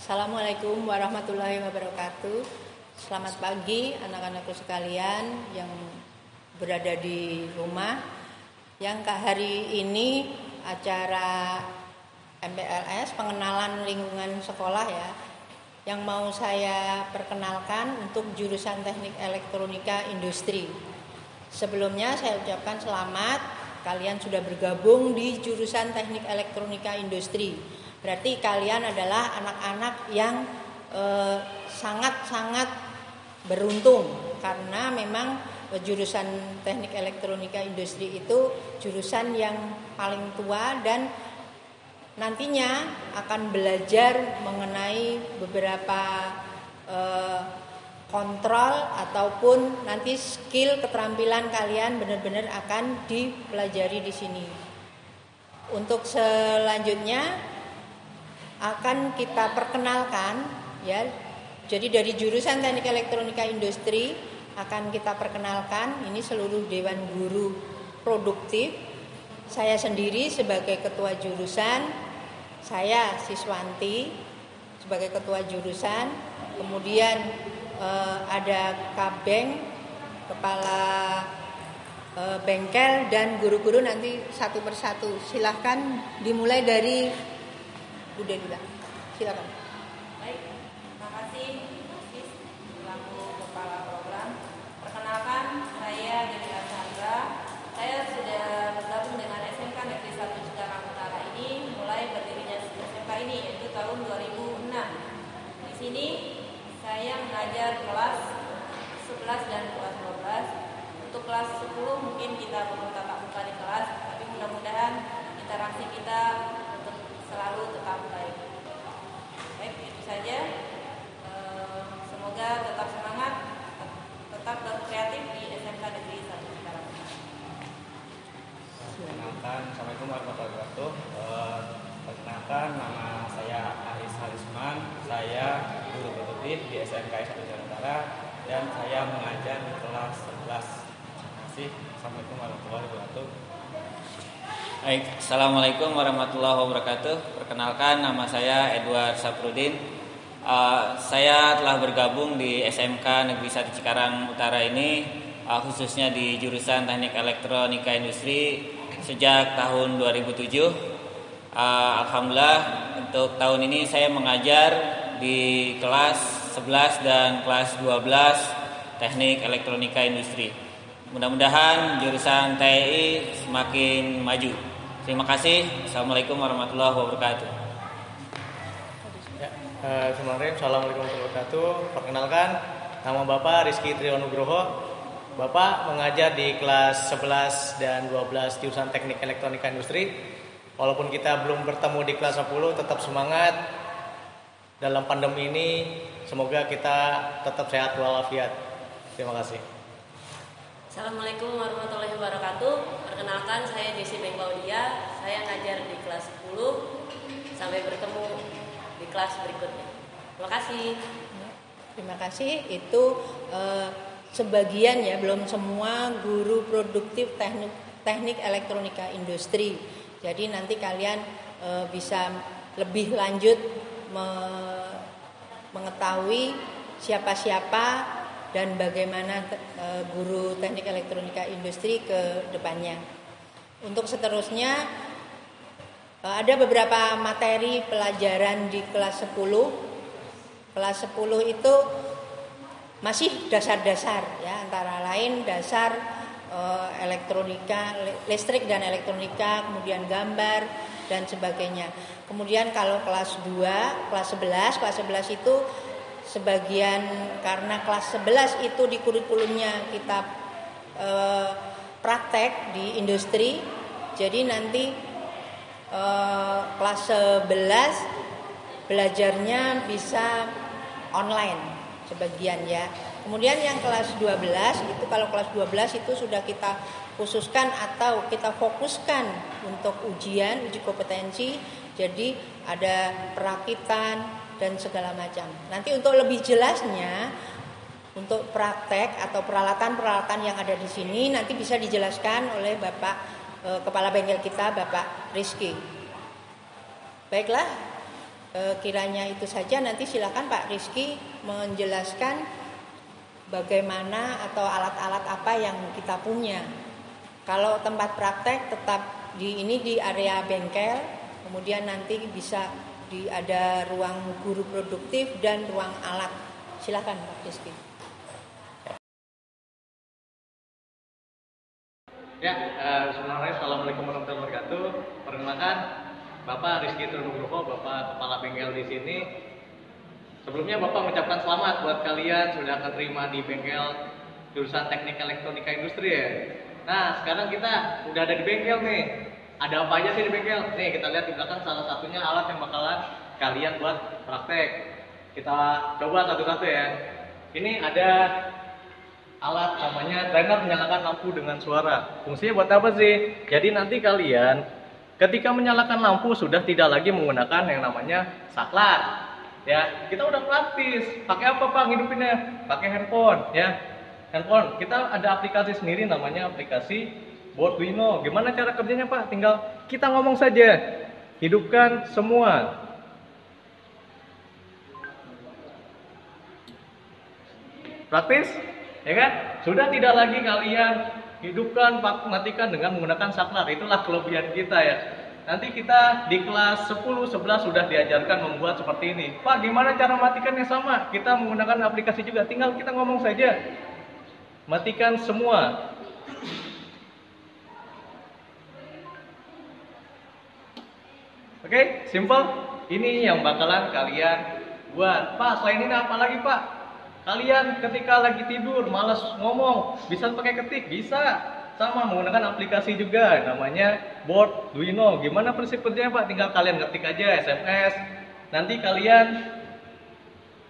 Assalamualaikum warahmatullahi wabarakatuh. Selamat pagi anak-anakku sekalian yang berada di rumah. Yang hari ini acara MPLS pengenalan lingkungan sekolah ya. Yang mau saya perkenalkan untuk jurusan Teknik Elektronika Industri. Sebelumnya saya ucapkan selamat, kalian sudah bergabung di jurusan Teknik Elektronika Industri. Berarti kalian adalah anak-anak yang sangat-sangat beruntung karena memang jurusan Teknik Elektronika Industri itu jurusan yang paling tua dan nantinya akan belajar mengenai beberapa kontrol ataupun nanti skill keterampilan kalian benar-benar akan dipelajari di sini. Untuk selanjutnya akan kita perkenalkan ya. Jadi dari jurusan Teknik Elektronika Industri akan kita perkenalkan ini seluruh dewan guru produktif. Saya sendiri sebagai ketua jurusan, saya Siswanti sebagai ketua jurusan, kemudian ada Kabeng, kepala bengkel dan guru-guru nanti satu persatu. Silahkan dimulai dari Udah dulu, silakan. Baik, terima kasih Sis selaku kepala program. Perkenalkan, saya Dewi Chandra. Saya sudah bergabung dengan SMK Negeri 1 Cikarang Utara ini mulai berdirinya SMK ini yaitu tahun 2006. Di sini saya mengajar kelas 11 dan kelas 12. Untuk kelas 10 mungkin kita belum tatap muka di kelas, tapi mudah-mudahan interaksi kita selalu tetap baik. Baik, itu saja. Semoga tetap semangat, tetap berkreatif di SMK Negeri 1 Cikarang. Perkenalkan, Assalamualaikum warahmatullahi wabarakatuh. Perkenalkan, nama saya Aris Halisman. Saya guru produktif di SMK 1 Cikarang Utara dan saya mengajar di kelas 11. Terima kasih. Assalamualaikum warahmatullahi wabarakatuh. Baik, Assalamualaikum warahmatullahi wabarakatuh. Perkenalkan, nama saya Edward Saprudin. Saya telah bergabung di SMK Negeri 1 Cikarang Utara ini, khususnya di jurusan Teknik Elektronika Industri sejak tahun 2007. Alhamdulillah, untuk tahun ini saya mengajar di kelas 11 dan kelas 12 Teknik Elektronika Industri. Mudah-mudahan jurusan TI semakin maju. Terima kasih. Assalamualaikum warahmatullahi wabarakatuh. Assalamualaikum warahmatullahi wabarakatuh. Perkenalkan, nama Bapak Rizky Triyonugroho. Bapak mengajar di kelas 11 dan 12 jurusan Teknik Elektronika Industri. Walaupun kita belum bertemu di kelas 10, tetap semangat dalam pandemi ini. Semoga kita tetap sehat walafiat. Terima kasih. Assalamualaikum warahmatullahi wabarakatuh. Perkenalkan, saya Desi Bengklaudia. Saya ngajar di kelas 10. Sampai bertemu di kelas berikutnya. Terima kasih. Terima kasih. Itu sebagian ya, belum semua guru produktif teknik elektronika industri. Jadi nanti kalian bisa lebih lanjut mengetahui siapa-siapa dan bagaimana guru teknik elektronika industri ke depannya. Untuk seterusnya ada beberapa materi pelajaran di kelas 10. Kelas 10 itu masih dasar-dasar ya, antara lain dasar elektronika, listrik dan elektronika, kemudian gambar dan sebagainya. Kemudian kalau kelas 2, kelas 11 itu sebagian karena kelas 11 itu di kurikulumnya kita praktek di industri. Jadi nanti kelas 11 belajarnya bisa online sebagian ya. Kemudian yang kelas 12 itu, kalau kelas 12 itu sudah kita khususkan atau kita fokuskan untuk uji kompetensi. Jadi ada perakitan dan segala macam. Nanti untuk lebih jelasnya, untuk praktek atau peralatan-peralatan yang ada di sini nanti bisa dijelaskan oleh Bapak Kepala Bengkel kita, Bapak Rizky. Baiklah, Kiranya itu saja, nanti silakan Pak Rizky menjelaskan bagaimana atau alat-alat apa yang kita punya. Kalau tempat praktek tetap di area bengkel, kemudian nanti bisa ada ruang guru produktif dan ruang alat. Silakan Pak Rizky. Ya, bismillahirrahmanirrahim. Assalamualaikum warahmatullahi wabarakatuh. Perkenalkan, Bapak Rizky Triwonugroho, Bapak Kepala Bengkel di sini. Sebelumnya Bapak mengucapkan selamat buat kalian sudah keterima di bengkel jurusan Teknik Elektronika Industri ya. Nah, sekarang kita udah ada di bengkel nih. Ada apa aja sih di bengkel? Nih, kita lihat di belakang salah satunya alat yang bakalan kalian buat praktek. Kita coba satu-satu ya. Ini ada alat namanya timer menyalakan lampu dengan suara. Fungsinya buat apa sih? Jadi nanti kalian ketika menyalakan lampu sudah tidak lagi menggunakan yang namanya saklar. Ya, kita udah praktis. Pakai apa Pak ngidupinnya? Pakai handphone ya. Handphone. Kita ada aplikasi sendiri namanya aplikasi Arduino. Gimana cara kerjanya Pak? Tinggal kita ngomong saja. Hidupkan semua. Praktis? Ya kan? Sudah tidak lagi kalian hidupkan, matikan dengan menggunakan saklar. Itulah kelebihan kita ya. Nanti kita di kelas 10, 11 sudah diajarkan membuat seperti ini. Pak, gimana cara matikannya? Sama, kita menggunakan aplikasi juga. Tinggal kita ngomong saja. Matikan semua. Oke, simple. Ini yang bakalan kalian buat. Pak, selain ini apa lagi Pak? Kalian ketika lagi tidur, malas ngomong, bisa pakai ketik? Bisa. Sama, menggunakan aplikasi juga, namanya Arduino. Gimana prinsip kerjanya Pak? Tinggal kalian ketik aja SMS. Nanti kalian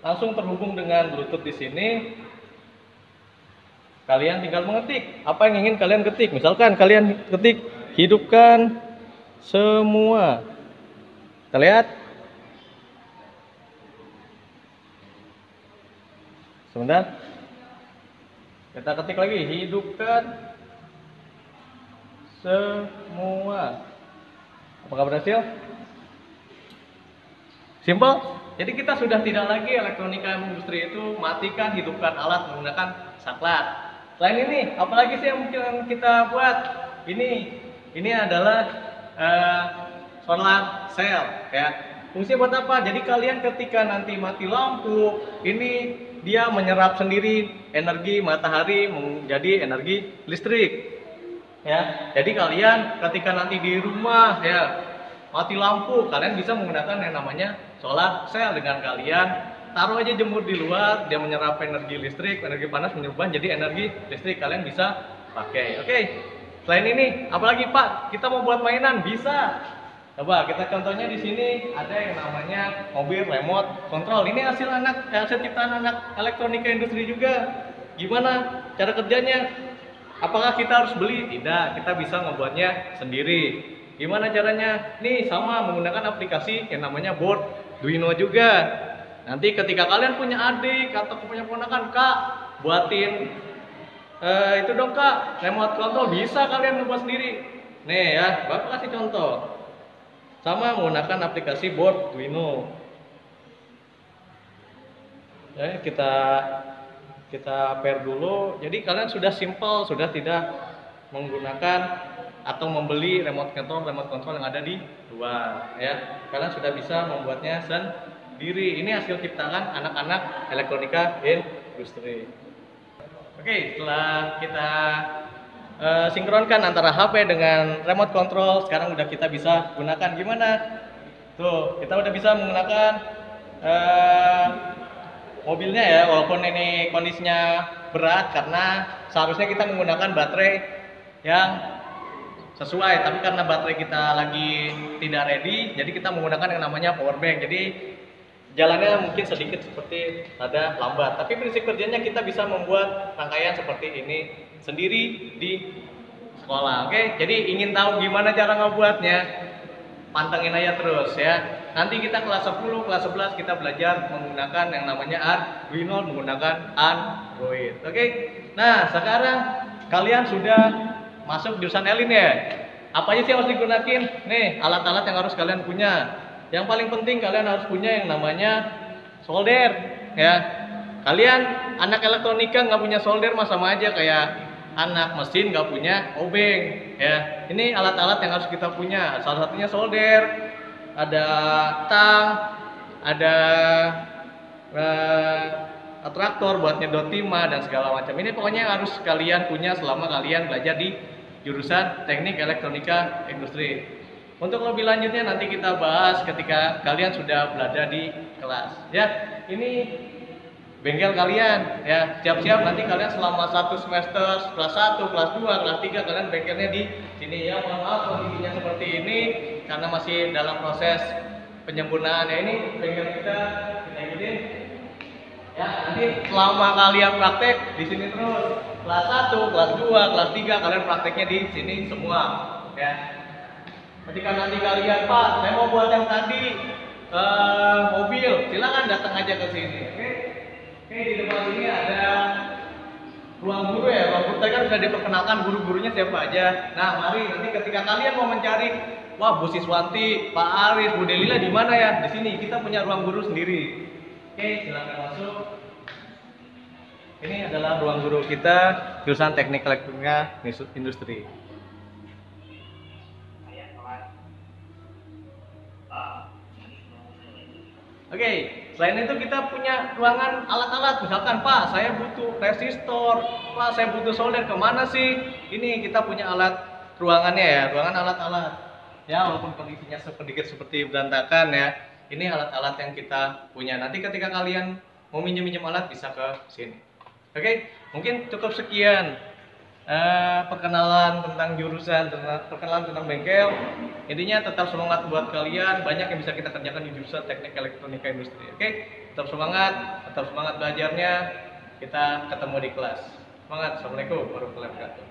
langsung terhubung dengan Bluetooth di sini. Kalian tinggal mengetik apa yang ingin kalian ketik. Misalkan kalian ketik hidupkan semua. Kita lihat. Sebentar. Kita ketik lagi hidupkan semua. Apakah berhasil? Simple. Jadi kita sudah tidak lagi elektronika industri itu matikan, hidupkan alat menggunakan saklar. Selain ini, apalagi sih yang mungkin kita buat? Ini adalah solar cell ya. Fungsinya buat apa? Jadi kalian ketika nanti mati lampu, ini dia menyerap sendiri energi matahari menjadi energi listrik. Ya, jadi kalian ketika nanti di rumah ya mati lampu, kalian bisa menggunakan yang namanya solar cell. Dengan kalian taruh aja jemur di luar, dia menyerap energi listrik, energi panas menyerap jadi energi listrik, kalian bisa pakai. Oke. Selain ini, apalagi Pak? Kita mau buat mainan bisa. Coba kita contohnya di sini ada yang namanya mobil remote control. Ini hasil ciptaan anak elektronika industri juga. Gimana cara kerjanya? Apakah kita harus beli? Tidak, kita bisa membuatnya sendiri. Gimana caranya? Nih sama menggunakan aplikasi yang namanya Arduino juga. Nanti ketika kalian punya adik atau punya ponakan, Kak, buatin itu dong Kak, remote control, bisa kalian membuat sendiri. Nih ya, Bapak kasih contoh. Sama menggunakan aplikasi Arduino. Ya, kita pair dulu. Jadi kalian sudah simple, sudah tidak menggunakan atau membeli remote control yang ada di luar ya. Kalian sudah bisa membuatnya sendiri. Ini hasil ciptaan anak-anak elektronika industri. Oke, setelah kita sinkronkan antara HP dengan remote control, sekarang udah kita bisa gunakan. Gimana? Tuh, kita udah bisa menggunakan mobilnya ya, walaupun ini kondisinya berat karena seharusnya kita menggunakan baterai yang sesuai, tapi karena baterai kita lagi tidak ready, jadi kita menggunakan yang namanya power bank. Jadi jalannya mungkin sedikit seperti ada lambat, tapi prinsip kerjanya kita bisa membuat rangkaian seperti ini sendiri di sekolah. Oke, jadi ingin tahu gimana cara ngebuatnya? Pantengin aja terus ya. Nanti kita kelas 10, kelas 11 kita belajar menggunakan yang namanya Arduino, menggunakan Android. Oke. Nah, sekarang kalian sudah masuk jurusan Elin ya. Apa aja sih yang harus digunakan? Nih, alat-alat yang harus kalian punya. Yang paling penting kalian harus punya yang namanya solder, ya. Kalian anak elektronika nggak punya solder mah sama aja kayak anak mesin nggak punya obeng, ya. Ini alat-alat yang harus kita punya. Salah satunya solder, ada tang, ada traktor buat nyedot timah dan segala macam. Ini pokoknya harus kalian punya selama kalian belajar di jurusan Teknik Elektronika Industri. Untuk lebih lanjutnya nanti kita bahas ketika kalian sudah berada di kelas. Ya, ini bengkel kalian. Ya, siap-siap nanti kalian selama 1 semester, kelas 1, kelas 2, kelas 3 kalian bengkelnya di sini ya. Mohon maaf kondisinya seperti ini karena masih dalam proses penyempurnaan. Ya, ini bengkel kita ikutin. Ya, nanti selama kalian praktek di sini terus. Kelas 1, kelas 2, kelas 3 kalian prakteknya di sini semua, ya. Ketika nanti kalian, Pak, saya mau buat yang tadi mobil, silakan datang aja ke sini. Oke, di depan sini ada ruang guru ya. Ruang guru tadi kan sudah diperkenalkan guru-gurunya siapa aja. Nah, mari nanti ketika kalian mau mencari, wah, Bu Siswanti, Pak Aris, Bu Delila di mana ya? Di sini kita punya ruang guru sendiri. Oke, silakan masuk. Ini adalah ruang guru kita jurusan Teknik Elektronika Industri. Oke, selain itu kita punya ruangan alat-alat. Misalkan, Pak, saya butuh resistor, Pak, saya butuh solder, kemana sih? Ini kita punya alat ruangannya ya, ruangan alat-alat. Ya, walaupun kondisinya sedikit seperti berantakan ya, ini alat-alat yang kita punya. Nanti ketika kalian mau minjem alat bisa ke sini. Oke, mungkin cukup sekian perkenalan tentang jurusan, perkenalan tentang bengkel. Intinya tetap semangat buat kalian, banyak yang bisa kita kerjakan di jurusan Teknik Elektronika Industri. Oke, tetap semangat belajarnya. Kita ketemu di kelas. Semangat. Assalamualaikum warahmatullahi wabarakatuh.